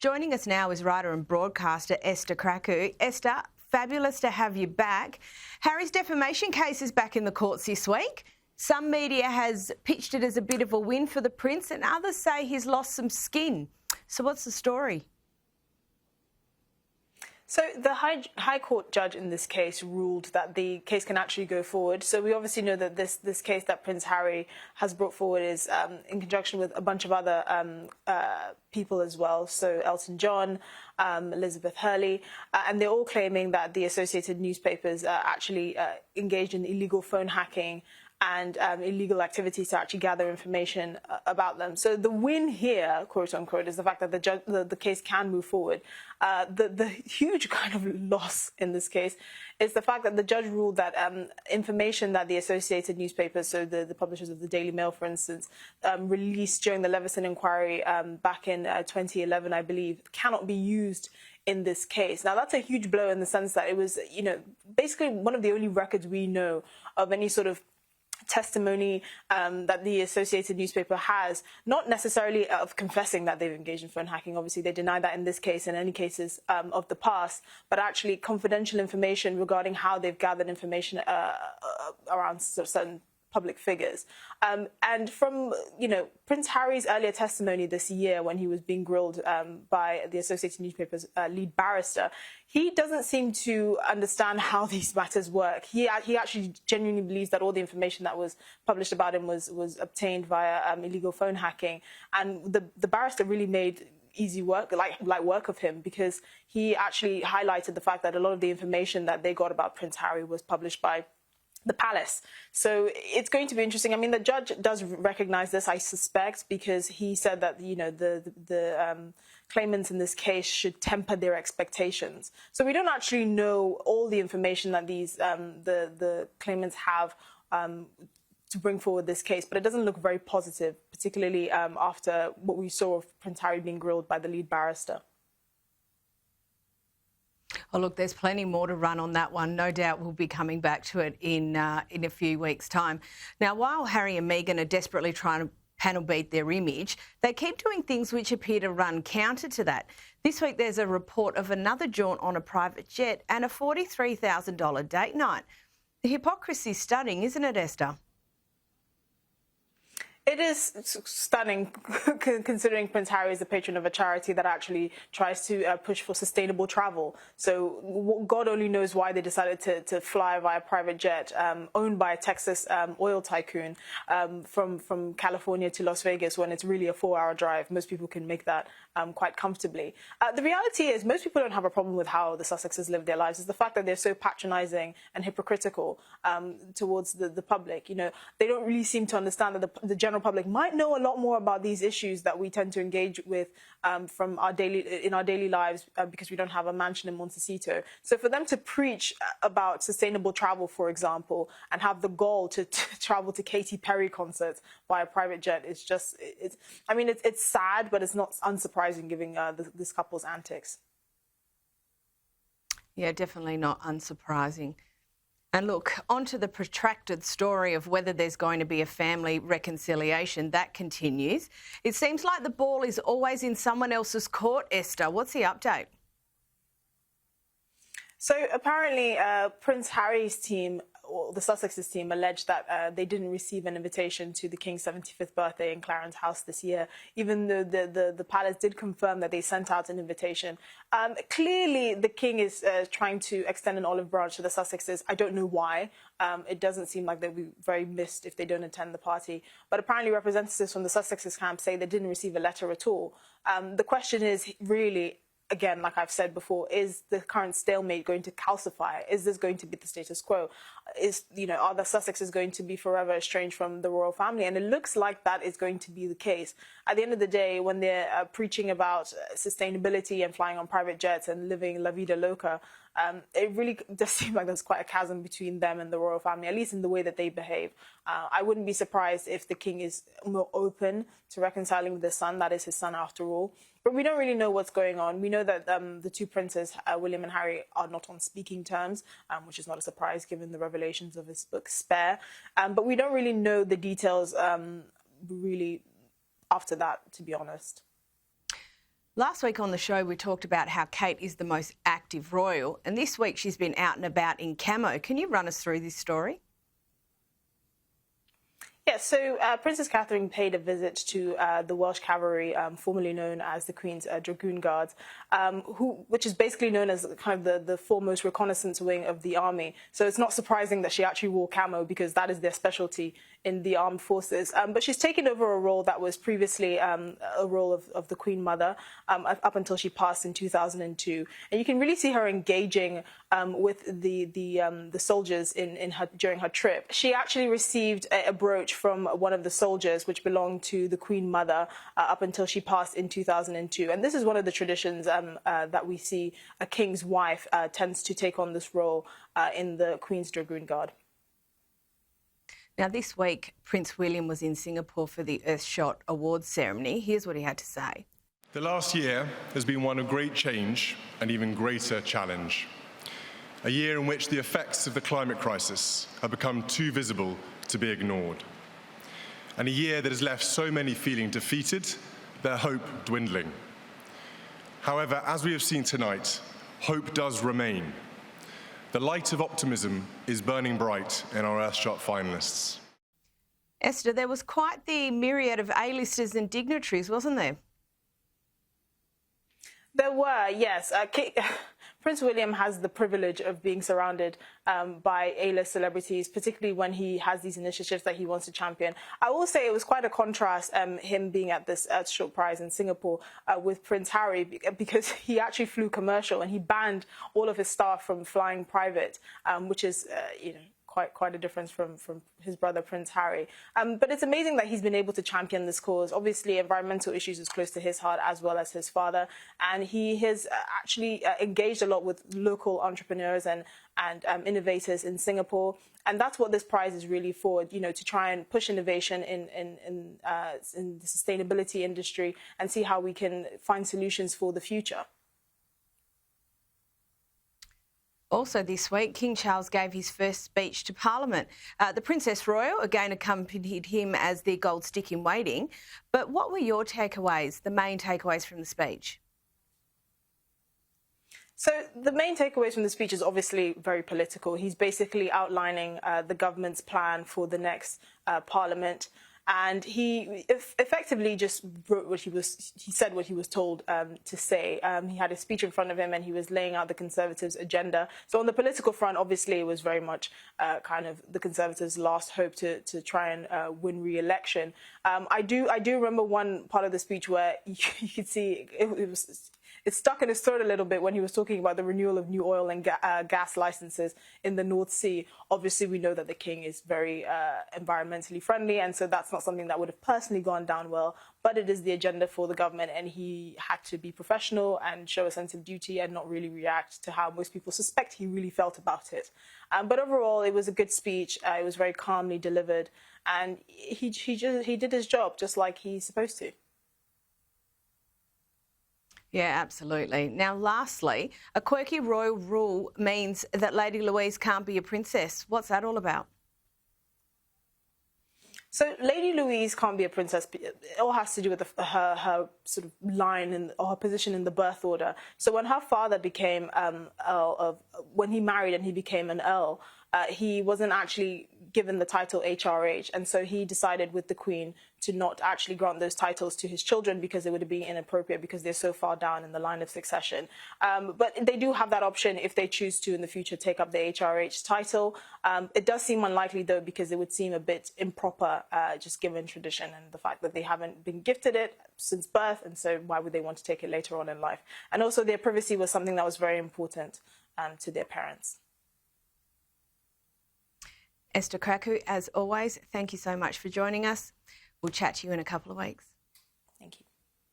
Joining us now is writer and broadcaster Esther Krakue. Esther, fabulous to have you back. Harry's defamation case is back in the courts this week. Some media has pitched it as a bit of a win for the Prince and others say he's lost some skin. So what's the story? So the High Court judge in this case ruled that the case can actually go forward. So we obviously know that this case that Prince Harry has brought forward is in conjunction with a bunch of other people as well. So Elton John, Elizabeth Hurley, and they're all claiming that the Associated newspapers actually engaged in illegal phone hacking and illegal activities to actually gather information about them. So the win here, quote unquote, is the fact that the case can move forward. The huge kind of loss in this case is the fact that the judge ruled that information that the Associated newspapers, so the publishers of the Daily Mail, for instance, released during the Leveson inquiry back in 2011, I believe, cannot be used in this case. Now, that's a huge blow in the sense that it was, basically one of the only records we know of any sort of testimony that the Associated newspaper has, not necessarily of confessing that they've engaged in phone hacking. Obviously, they deny that in this case and any cases of the past, but actually confidential information regarding how they've gathered information around certain public figures. And from, Prince Harry's earlier testimony this year when he was being grilled by the Associated newspaper's lead barrister, he doesn't seem to understand how these matters work. He actually genuinely believes that all the information that was published about him was obtained via illegal phone hacking. And the barrister really made easy work, like work of him, because he actually highlighted the fact that a lot of the information that they got about Prince Harry was published by the palace. So it's going to be interesting. I mean, the judge does recognize this, I suspect, because he said that, the claimants in this case should temper their expectations. So we don't actually know all the information that these the claimants have to bring forward this case, but it doesn't look very positive, particularly after what we saw of Prince Harry being grilled by the lead barrister. Oh, look, there's plenty more to run on that one. No doubt we'll be coming back to it in a few weeks' time. Now, while Harry and Meghan are desperately trying to panel beat their image, they keep doing things which appear to run counter to that. This week, there's a report of another jaunt on a private jet and a $43,000 date night. The hypocrisy is stunning, isn't it, Esther? It is stunning, considering Prince Harry is the patron of a charity that actually tries to push for sustainable travel. So God only knows why they decided to fly via private jet owned by a Texas oil tycoon from California to Las Vegas when it's really a 4-hour drive. Most people can make that quite comfortably. The reality is most people don't have a problem with how the Sussexes live their lives. It's the fact that they're so patronizing and hypocritical towards the public. They don't really seem to understand that the general public might know a lot more about these issues that we tend to engage with from our daily lives because we don't have a mansion in Montecito. So for them to preach about sustainable travel, for example, and have the goal to travel to Katy Perry concerts by a private jet is just, it's sad, but it's not unsurprising given this couple's antics. Yeah, definitely not unsurprising. And look, onto the protracted story of whether there's going to be a family reconciliation. That continues. It seems like the ball is always in someone else's court, Esther. What's the update? So apparently Prince Harry's team, or the Sussexes team, alleged that they didn't receive an invitation to the King's 75th birthday in Clarence House this year, even though the palace did confirm that they sent out an invitation. Clearly, the King is trying to extend an olive branch to the Sussexes. I don't know why. It doesn't seem like they'll be very missed if they don't attend the party. But apparently representatives from the Sussexes camp say they didn't receive a letter at all. The question is really, again, like I've said before, is the current stalemate going to calcify? Is this going to be the status quo? Are the Sussexes going to be forever estranged from the royal family? And it looks like that is going to be the case. At the end of the day, when they're preaching about sustainability and flying on private jets and living la vida loca, it really does seem like there's quite a chasm between them and the royal family, at least in the way that they behave. I wouldn't be surprised if the King is more open to reconciling with his son. That is his son after all. But we don't really know what's going on. We know that the two princes, William and Harry, are not on speaking terms, which is not a surprise given the revelations of his book Spare. But we don't really know the details really after that, to be honest. Last week on the show, we talked about how Kate is the most active royal, and this week she's been out and about in camo. Can you run us through this story? Yes, so Princess Catherine paid a visit to the Welsh Cavalry, formerly known as the Queen's Dragoon Guards, which is basically known as kind of the foremost reconnaissance wing of the army. So it's not surprising that she actually wore camo because that is their specialty in the armed forces. But she's taken over a role that was previously a role of the Queen Mother up until she passed in 2002. And you can really see her engaging with the soldiers during her trip. She actually received a brooch from one of the soldiers, which belonged to the Queen Mother up until she passed in 2002. And this is one of the traditions that we see a king's wife tends to take on this role in the Queen's Dragoon Guard. Now, this week, Prince William was in Singapore for the Earthshot Awards ceremony. Here's what he had to say. The last year has been one of great change and even greater challenge. A year in which the effects of the climate crisis have become too visible to be ignored. And a year that has left so many feeling defeated, their hope dwindling. However, as we have seen tonight, hope does remain. The light of optimism is burning bright in our Earthshot finalists. Esther, there was quite the myriad of A-listers and dignitaries, wasn't there? There were, yes. Prince William has the privilege of being surrounded by A-list celebrities, particularly when he has these initiatives that he wants to champion. I will say it was quite a contrast, him being at this Earthshot Prize in Singapore with Prince Harry, because he actually flew commercial and he banned all of his staff from flying private, which is, quite a difference from his brother Prince Harry. But it's amazing that he's been able to champion this cause. Obviously, environmental issues is close to his heart as well as his father. And he has actually engaged a lot with local entrepreneurs and innovators in Singapore. And that's what this prize is really for, to try and push innovation in the sustainability industry and see how we can find solutions for the future. Also this week, King Charles gave his first speech to Parliament. The Princess Royal again accompanied him as the gold stick in waiting. But what were your takeaways, the main takeaways from the speech? So the main takeaways from the speech is obviously very political. He's basically outlining the government's plan for the next Parliament. And he effectively just wrote he said what he was told to say. He had a speech in front of him and he was laying out the Conservatives' agenda. So on the political front, obviously, it was very much kind of the Conservatives' last hope to try and win re-election. I do remember one part of the speech where you could see it stuck in his throat a little bit when he was talking about the renewal of new oil and gas licenses in the North Sea. Obviously, we know that the king is very environmentally friendly, and so that's not something that would have personally gone down well, but it is the agenda for the government, and he had to be professional and show a sense of duty and not really react to how most people suspect he really felt about it. But overall, it was a good speech. It was very calmly delivered, and he did his job just like he's supposed to. Yeah, absolutely. Now, lastly, a quirky royal rule means that Lady Louise can't be a princess. What's that all about? So Lady Louise can't be a princess. It all has to do with her sort of line or her position in the birth order. So when her father became Earl, when he married and he became an Earl, he wasn't actually given the title HRH, and so he decided with the Queen to not actually grant those titles to his children because it would be inappropriate because they're so far down in the line of succession. But they do have that option if they choose to in the future take up the HRH title. It does seem unlikely though because it would seem a bit improper just given tradition and the fact that they haven't been gifted it since birth, and so why would they want to take it later on in life? And also their privacy was something that was very important to their parents. Esther Krakue, as always, thank you so much for joining us. We'll chat to you in a couple of weeks.